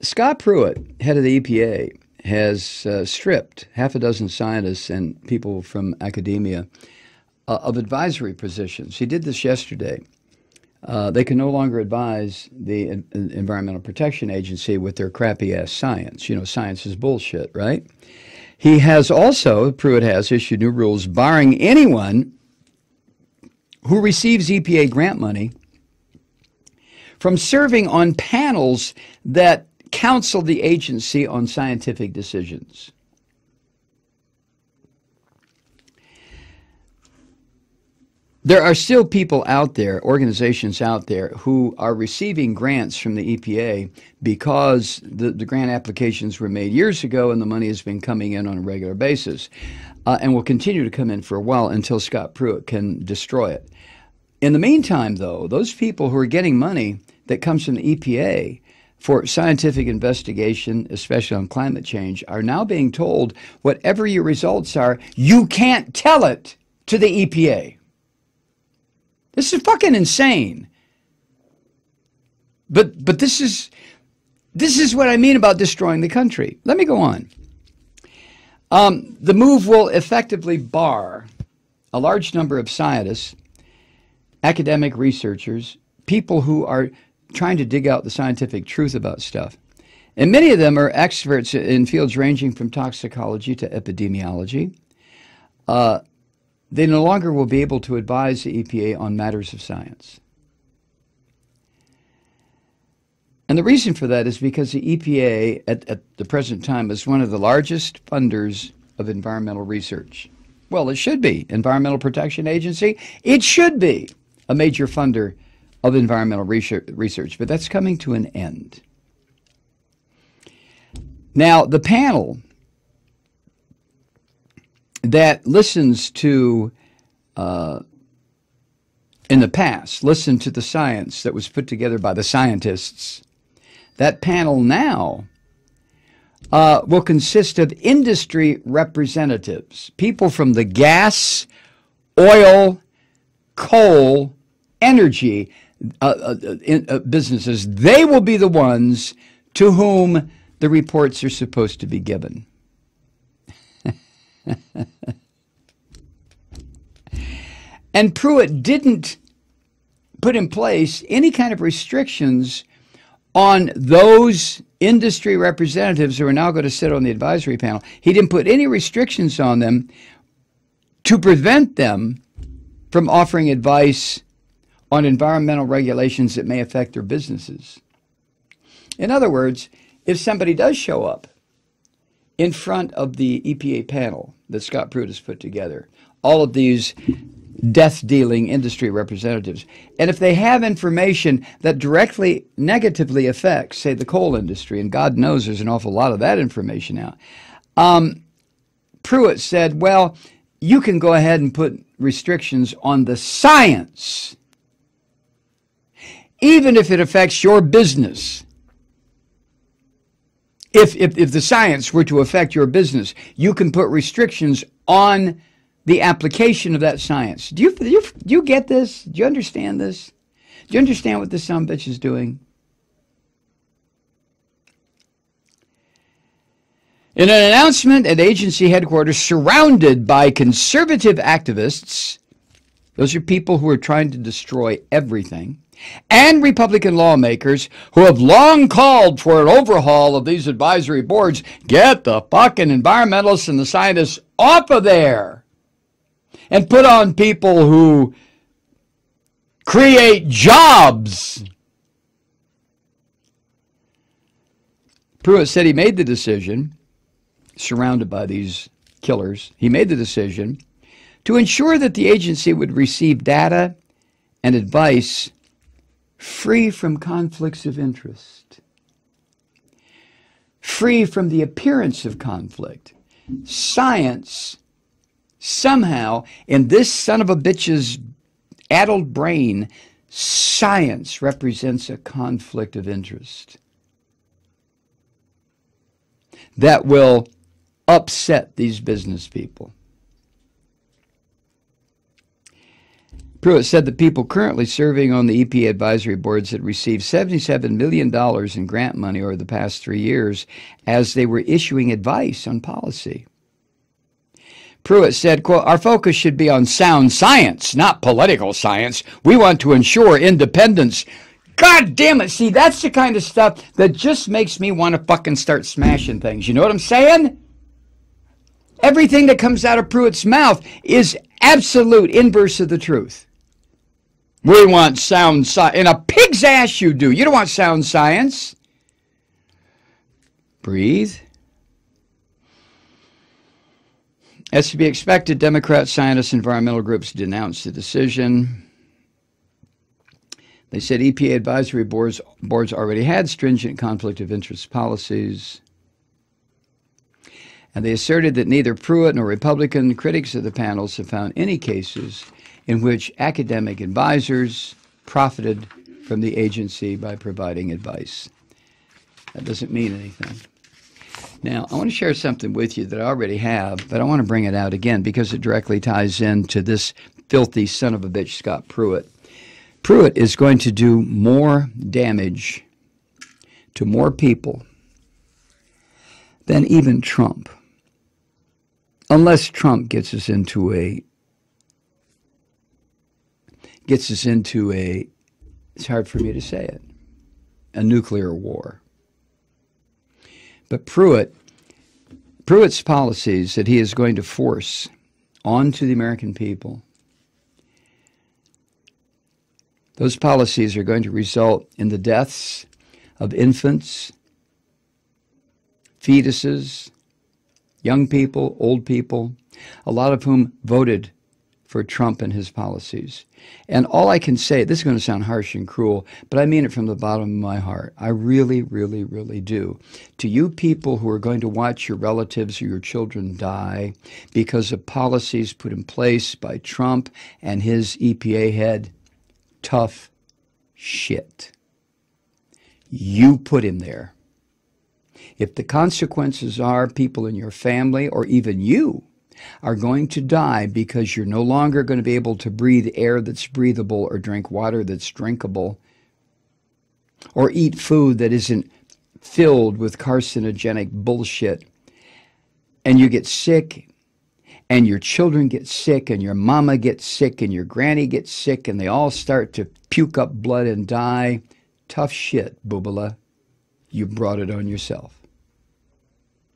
Scott Pruitt, head of the EPA, has stripped half a dozen scientists and people from academia of advisory positions. He did this yesterday. They can no longer advise the Environmental Protection Agency with their crappy-ass science. You know, science is bullshit, right? He has also, Pruitt has, issued new rules barring anyone who receives EPA grant money from serving on panels that counsel the agency on scientific decisions. There are still people out there, organizations out there, who are receiving grants from the EPA because the grant applications were made years ago and the money has been coming in on a regular basis and will continue to come in for a while until Scott Pruitt can destroy it. In the meantime, though, those people who are getting money that comes from the EPA for scientific investigation, especially on climate change, are now being told whatever your results are, you can't tell it to the EPA. This is fucking insane. But this is what I mean about destroying the country. Let me go on. The move will effectively bar a large number of scientists, academic researchers, people who are trying to dig out the scientific truth about stuff. And many of them are experts in fields ranging from toxicology to epidemiology. They no longer will be able to advise the EPA on matters of science. And the reason for that is because the EPA at the present time is one of the largest funders of environmental research. Well, it should be. Environmental Protection Agency, it should be a major funder of environmental research, but that's coming to an end. Now, the panel that listens to, in the past, listened to the science that was put together by the scientists, that panel now will consist of industry representatives, people from the gas, oil, coal, energy businesses. They will be the ones to whom the reports are supposed to be given. And Pruitt didn't put in place any kind of restrictions on those industry representatives who are now going to sit on the advisory panel. He didn't put any restrictions on them to prevent them from offering advice on environmental regulations that may affect their businesses. In other words, if somebody does show up in front of the EPA panel that Scott Pruitt has put together, all of these death-dealing industry representatives, and if they have information that directly negatively affects, say, the coal industry, and God knows there's an awful lot of that information out, Pruitt said, well, you can go ahead and put restrictions on the science, even if it affects your business. If the science were to affect your business, you can put restrictions on the application of that science. Do you get this? Do you understand this? Do you understand what this sumbitch is doing? In an announcement at agency headquarters surrounded by conservative activists, those are people who are trying to destroy everything, and Republican lawmakers who have long called for an overhaul of these advisory boards, get the fucking environmentalists and the scientists off of there and put on people who create jobs. Pruitt said he made the decision, surrounded by these killers, he made the decision to ensure that the agency would receive data and advice free from conflicts of interest, free from the appearance of conflict. Science, somehow, in this son of a bitch's addled brain, science represents a conflict of interest that will upset these business people. Pruitt said that people currently serving on the EPA advisory boards had received $77 million in grant money over the past 3 years as they were issuing advice on policy. Pruitt said, quote, "Our focus should be on sound science, not political science. We want to ensure independence." God damn it. See, that's the kind of stuff that just makes me want to fucking start smashing things. You know what I'm saying? Everything that comes out of Pruitt's mouth is absolute inverse of the truth. We want sound science. In a pig's ass you do. You don't want sound science. Breathe. As to be expected, Democrat scientists and environmental groups denounced the decision. They said EPA advisory boards already had stringent conflict of interest policies. And they asserted that neither Pruitt nor Republican critics of the panels have found any cases in which academic advisors profited from the agency by providing advice. That doesn't mean anything. Now, I want to share something with you that I already have, but I want to bring it out again because it directly ties into this filthy son of a bitch, Scott Pruitt. Pruitt is going to do more damage to more people than even Trump, unless Trump gets us into a, it's hard for me to say it, a nuclear war. But Pruitt's policies that he is going to force onto the American people, those policies are going to result in the deaths of infants, fetuses, young people, old people, a lot of whom voted for Trump and his policies. And all I can say, this is going to sound harsh and cruel, but I mean it from the bottom of my heart. I really, really, really do. To you people who are going to watch your relatives or your children die because of policies put in place by Trump and his EPA head, tough shit. You put him there. If the consequences are people in your family or even you are going to die because you're no longer going to be able to breathe air that's breathable or drink water that's drinkable or eat food that isn't filled with carcinogenic bullshit, and you get sick and your children get sick and your mama gets sick and your granny gets sick and they all start to puke up blood and die, tough shit, boobala. You brought it on yourself.